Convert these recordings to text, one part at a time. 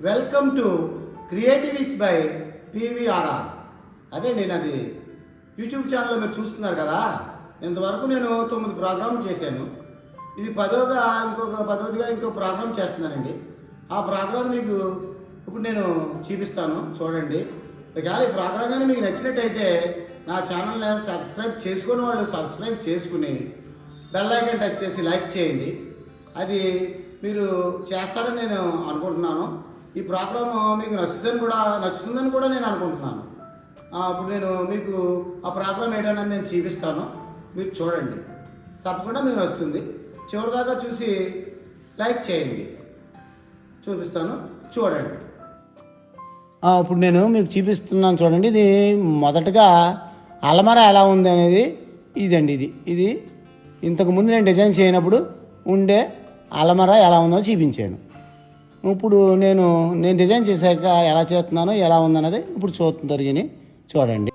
Welcome to creativist by PVRR. అదే నేను అది యూట్యూబ్ ఛానల్లో మీరు చూస్తున్నారు కదా. ఇంతవరకు నేను 9 ప్రోగ్రాంలు చేశాను. ఇది పదవదిగా ఇంకో ప్రోగ్రాం చేస్తున్నానండి. ఆ ప్రోగ్రాం మీకు ఇప్పుడు నేను చూపిస్తాను, చూడండి. ఒకవేళ ఈ ప్రోగ్రాం కానీ మీకు నచ్చినట్టయితే నా ఛానల్ని సబ్స్క్రైబ్ చేసుకుని వాళ్ళు సబ్స్క్రైబ్ చేసుకుని బెల్ ఐకాన్ టచ్ చేసి లైక్ చేయండి. అది మీరు చేస్తారని నేను అనుకుంటున్నాను. ఈ ప్రోగ్రామ్ మీకు నచ్చుతుందని కూడా నేను అనుకుంటున్నాను. ఇప్పుడు నేను మీకు ఆ ప్రోగ్రామ్ ఏంటనేది నేను చూపిస్తాను, మీరు చూడండి. తప్పకుండా మీకు వస్తుంది. చివరిదాకా చూసి లైక్ చేయండి. చూపిస్తాను, చూడండి. ఇప్పుడు నేను మీకు చూపిస్తున్నాను, చూడండి. ఇది మొదటగా అలమరా ఎలా ఉంది అనేది ఇదండి. ఇది ఇంతకుముందు నేను డిజైన్ చేయనప్పుడు ఉండే అలమరా ఎలా ఉందో చూపించాను. ఇప్పుడు నేను డిజైన్ చేశాక ఎలా చేస్తున్నానో ఎలా ఉందన్నది ఇప్పుడు చూస్తున్నారు. చూడండి.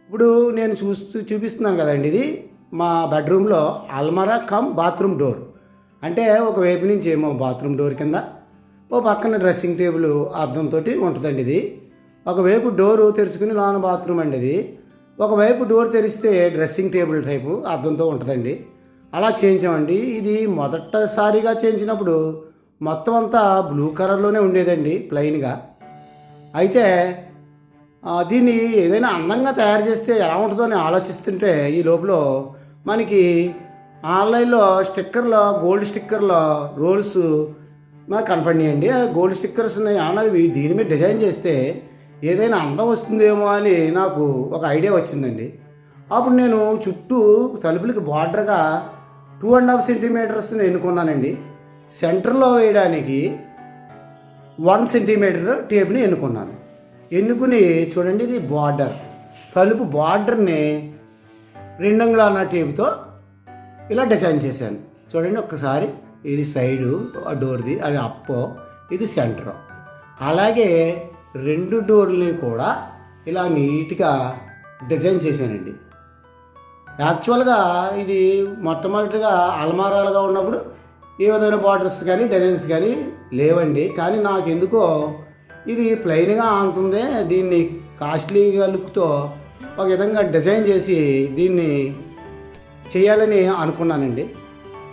ఇప్పుడు నేను చూపిస్తున్నాను కదండి. ఇది మా బెడ్రూమ్లో అల్మరా కమ్ బాత్రూమ్ డోర్. అంటే ఒక వైపు నుంచి ఏమో బాత్రూమ్ డోర్ కింద, ఓ పక్కన డ్రెస్సింగ్ టేబుల్ అద్దంతో ఉంటుందండి. ఇది ఒకవైపు డోరు తెరుచుకుని లోన బాత్రూమ్ అండి. ఇది ఒకవైపు డోర్ తెరిస్తే డ్రెస్సింగ్ టేబుల్ టైపు అద్దంతో ఉంటుందండి. అలా చేయించామండి. ఇది మొదటిసారిగా చేయించినప్పుడు మొత్తం అంతా బ్లూ కలర్లోనే ఉండేదండి, ప్లెయిన్గా. అయితే దీన్ని ఏదైనా అందంగా తయారు చేస్తే ఎలా ఉంటుందో అని ఆలోచిస్తుంటే ఈ లోపల మనకి ఆన్లైన్లో గోల్డ్ స్టిక్కర్లో రోల్స్ నాకు కనపడినాయండి. ఆ గోల్డ్ స్టిక్కర్స్ని అన్నవి దీని మీద డిజైన్ చేస్తే ఏదైనా అందం వస్తుందేమో అని నాకు ఒక ఐడియా వచ్చిందండి. అప్పుడు నేను చుట్టూ తలుపులకి బార్డర్గా 2.5 సెంటీమీటర్స్ని ఎన్నుకున్నానండి. సెంటర్లో వేయడానికి 1 సెంటీమీటర్ టేప్ని ఎన్నుకుని చూడండి, ఇది బార్డర్, తలుపు బార్డర్ని 2 అంగుళాల టేపుతో ఇలా డిజైన్ చేశాను. చూడండి ఒక్కసారి. ఇది సైడు ఆ డోర్ది, అది అప్పో, ఇది సెంటర్. అలాగే 2 డోర్ని కూడా ఇలా నీట్గా డిజైన్ చేశానండి. యాక్చువల్గా ఇది మొట్టమొదటిగా అల్మారాలుగా ఉన్నప్పుడు ఏ విధమైన బార్డర్స్ కానీ డిజైన్స్ కానీ లేవండి. కానీ నాకు ఎందుకో ఇది ప్లెయిన్గా ఆనుతుంది. దీన్ని కాస్ట్లీగా లుక్తో ఒక విధంగా డిజైన్ చేసి దీన్ని చేయాలని అనుకున్నానండి.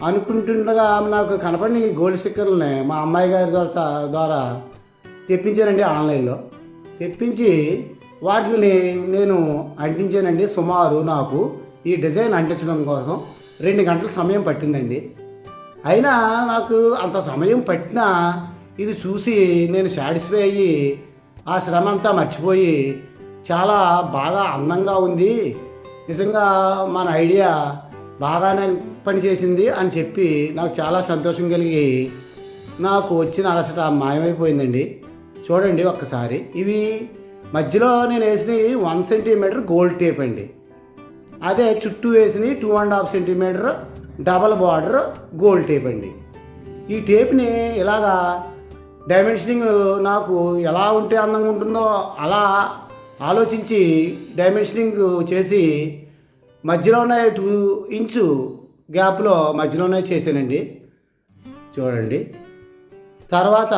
అనుకుంటుండగా నాకు కనపడిన గోల్డ్ స్టిక్కర్లని మా అమ్మాయి గారి ద్వారా తెప్పించానండి. ఆన్లైన్లో తెప్పించి వాటిని నేను అంటించానండి. సుమారు నాకు ఈ డిజైన్ అంటించడం కోసం 2 గంటల సమయం పట్టిందండి. అయినా నాకు అంత సమయం పట్టినా ఇది చూసి నేను సాటిస్ఫై అయ్యి ఆ శ్రమ అంతా మర్చిపోయి చాలా బాగా అందంగా ఉంది, నిజంగా మన ఐడియా బాగానే పనిచేసింది అని చెప్పి నాకు చాలా సంతోషం కలిగి నాకు వచ్చిన అలసట మాయమైపోయిందండి. చూడండి ఒక్కసారి. ఇవి మధ్యలో నేను వేసిన 1 సెంటీమీటర్ గోల్డ్ టేప్ అండి. అదే చుట్టూ వేసిన 2.5 centimetre double border gold tape అండి. ఈ టేప్ని ఇలాగా డైమెన్షనింగ్ నాకు ఎలా ఉంటే అందంగా ఉంటుందో అలా ఆలోచించి డైమెన్షనింగ్ చేసి మధ్యలోనే 2 ఇంచు గ్యాప్లో మధ్యలోనే చేశానండి. చూడండి. తర్వాత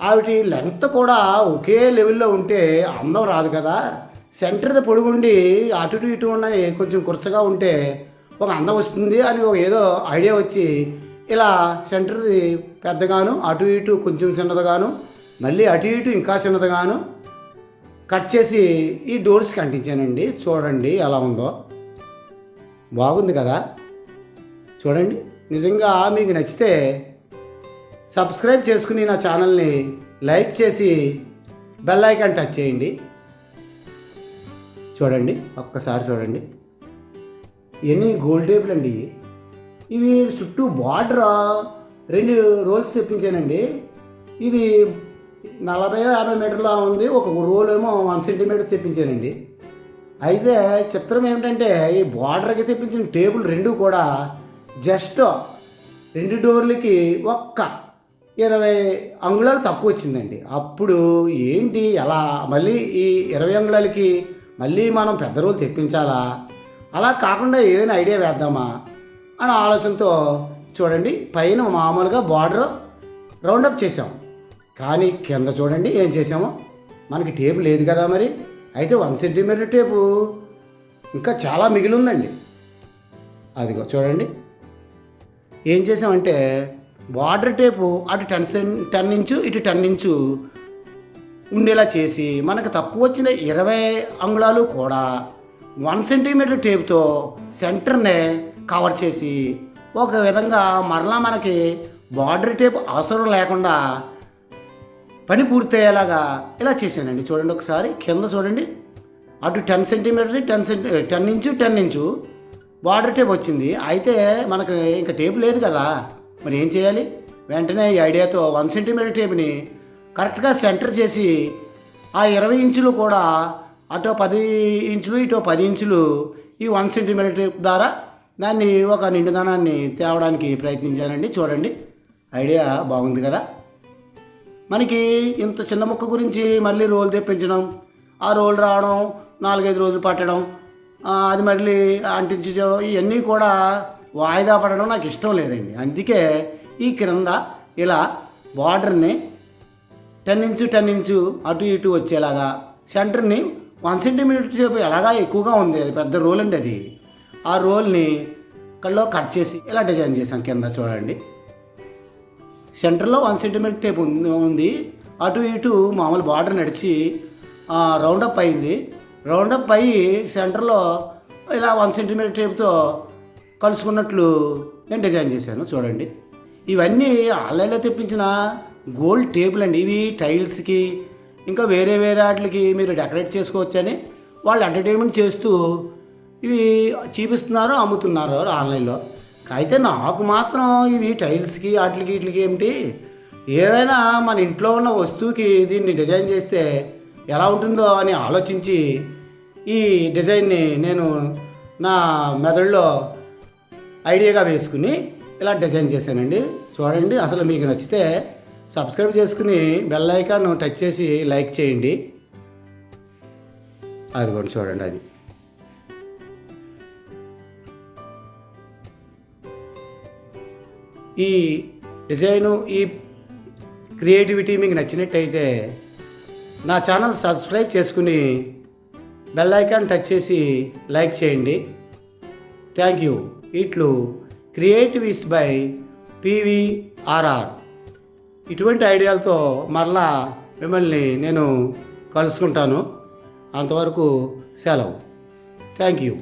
వాటి లెంగ్త్ కూడా ఒకే లెవెల్లో ఉంటే అందం రాదు కదా. సెంటర్ది పొడుగుండి అటు ఇటు ఉన్నాయి కొంచెం కురచగా ఉంటే ఒక అందం వస్తుంది అని ఏదో ఐడియా వచ్చి ఇలా సెంటర్ది పెద్దగాను అటు ఇటు కొంచెం చిన్నదిగాను మళ్ళీ అటు ఇటు ఇంకా చిన్నదిగాను కట్ చేసి ఈ డోర్స్కి అంటించానండి. చూడండి ఎలా ఉందో, బాగుంది కదా. చూడండి. నిజంగా మీకు నచ్చితే సబ్స్క్రైబ్ చేసుకుని నా ఛానల్ని లైక్ చేసి బెల్ ఐకాన్ టచ్ చేయండి. చూడండి ఒక్కసారి. చూడండి ఇవన్నీ గోల్డ్ టేపులు అండి. ఇవి చుట్టూ బార్డర్ 2 రోల్స్ తెప్పించానండి. ఇది 40-50 మీటర్లో ఉంది. ఒక రోల్ ఏమో 1 సెంటీమీటర్ తెప్పించానండి. అయితే చిత్రం ఏమిటంటే ఈ బార్డర్కి తెప్పించిన టేబుల్ 2 కూడా జస్ట్ 2 డోర్లకి ఒక్క 20 అంగుళాలు తక్కువ వచ్చిందండి. అప్పుడు ఏంటి ఎలా మళ్ళీ ఈ 20 అంగుళాలకి మళ్ళీ మనం పెద్ద రోల్ తెప్పించాలా, అలా కాకుండా ఏదైనా ఐడియా వేద్దామా అనే ఆలోచనతో చూడండి పైన మామూలుగా బార్డర్ రౌండప్ చేసాం. కానీ కింద చూడండి ఏం చేసామో, మనకి టేపు లేదు కదా మరి. అయితే 1 సెంటీమీటర్ టేపు ఇంకా చాలా మిగిలి ఉందండి. అదిగో చూడండి ఏం చేసామంటే, బార్డర్ టేపు అటు 10 ఇంచు ఇటు 10 ఇంచు ఉండేలా చేసి, మనకు తక్కువ వచ్చిన 20 అంగుళాలు కూడా 1 సెంటీమీటర్ టేపుతో సెంటర్నే కవర్ చేసి, ఒక విధంగా మరలా మనకి బార్డర్ టేప్ అవసరం లేకుండా పని పూర్తయ్యేలాగా ఇలా చేశానండి. చూడండి ఒకసారి కింద చూడండి, అటు 10 centimetres 10 inch 10 inch border tape వచ్చింది. అయితే మనకు ఇంకా టేప్ లేదు కదా, మరి ఏం చేయాలి? వెంటనే ఈ ఐడియాతో 1 సెంటీమీటర్ టేప్ని కరెక్ట్గా సెంటర్ చేసి, ఆ 20 ఇంచులు కూడా అటో 10 ఇంచులు ఇటో 10 ఇంచులు ఈ 1 సెంటీమీటర్ టేప్ ద్వారా దాన్ని ఒక నిండుదనాన్ని తేవడానికి ప్రయత్నించానండి. చూడండి ఐడియా బాగుంది కదా. మనకి ఇంత చిన్న ముక్క గురించి మళ్ళీ రోల్ తెప్పించడం, ఆ రోల్ రావడం, 4-5 రోజులు పట్టడం, అది మళ్ళీ అంటించడం, ఇవన్నీ కూడా వాయిదా పడడం నాకు ఇష్టం లేదండి. అందుకే ఈ క్రింద ఇలా బార్డర్ని 10 ఇంచు 10 ఇంచు అటు ఇటు వచ్చేలాగా సెంటర్ని 1 సెంటీమీటర్ సేపు ఎలాగా ఎక్కువగా ఉంది, అది పెద్ద రోల్ అండి. అది ఆ రోల్ని కల్లో కట్ చేసి ఇలా డిజైన్ చేశాను. కింద చూడండి సెంటర్లో 1 సెంటీమీటర్ టేప్ ఉంది, అటు ఇటు మామూలు బార్డర్ నడిచి రౌండప్ అయింది. రౌండప్ అయ్యి సెంటర్లో ఇలా 1 సెంటీమీటర్ టేప్తో కలుసుకున్నట్లు నేను డిజైన్ చేశాను. చూడండి ఇవన్నీ ఆన్లైన్లో తెప్పించిన గోల్డ్ టేపులు అండి. ఇవి టైల్స్కి ఇంకా వేరే వాటికి మీరు డెకరేట్ చేసుకోవచ్చని వాళ్ళు ఎంటర్టైన్మెంట్ చేస్తూ ఇవి చూపిస్తున్నారు, అమ్ముతున్నారు ఆన్లైన్లో. అయితే నాకు మాత్రం ఇవి టైల్స్కి వీటికి ఏమిటి, ఏదైనా మన ఇంట్లో ఉన్న వస్తువుకి దీన్ని డిజైన్ చేస్తే ఎలా ఉంటుందో అని ఆలోచించి ఈ డిజైన్ని నేను నా మెదడులో ఐడియాగా వేసుకుని ఇలా డిజైన్ చేశానండి. చూడండి అసలు మీకు నచ్చితే సబ్స్క్రైబ్ చేసుకుని బెల్ ఐకాన్ టచ్ చేసి లైక్ చేయండి. అది కూడా చూడండి, అది ఈ డిజైను ఈ క్రియేటివిటీ మీకు నచ్చినట్టయితే నా ఛానల్ సబ్స్క్రైబ్ చేసుకుని బెల్ ఐకాన్ టచ్ చేసి లైక్ చేయండి. Thank you. ఇట్లు క్రియేటివిస్ బై PVRR. ఇటువంటి ఐడియాలతో మరలా మిమ్మల్ని నేను కలుసుకుంటాను. అంతవరకు సెలవు. Thank you.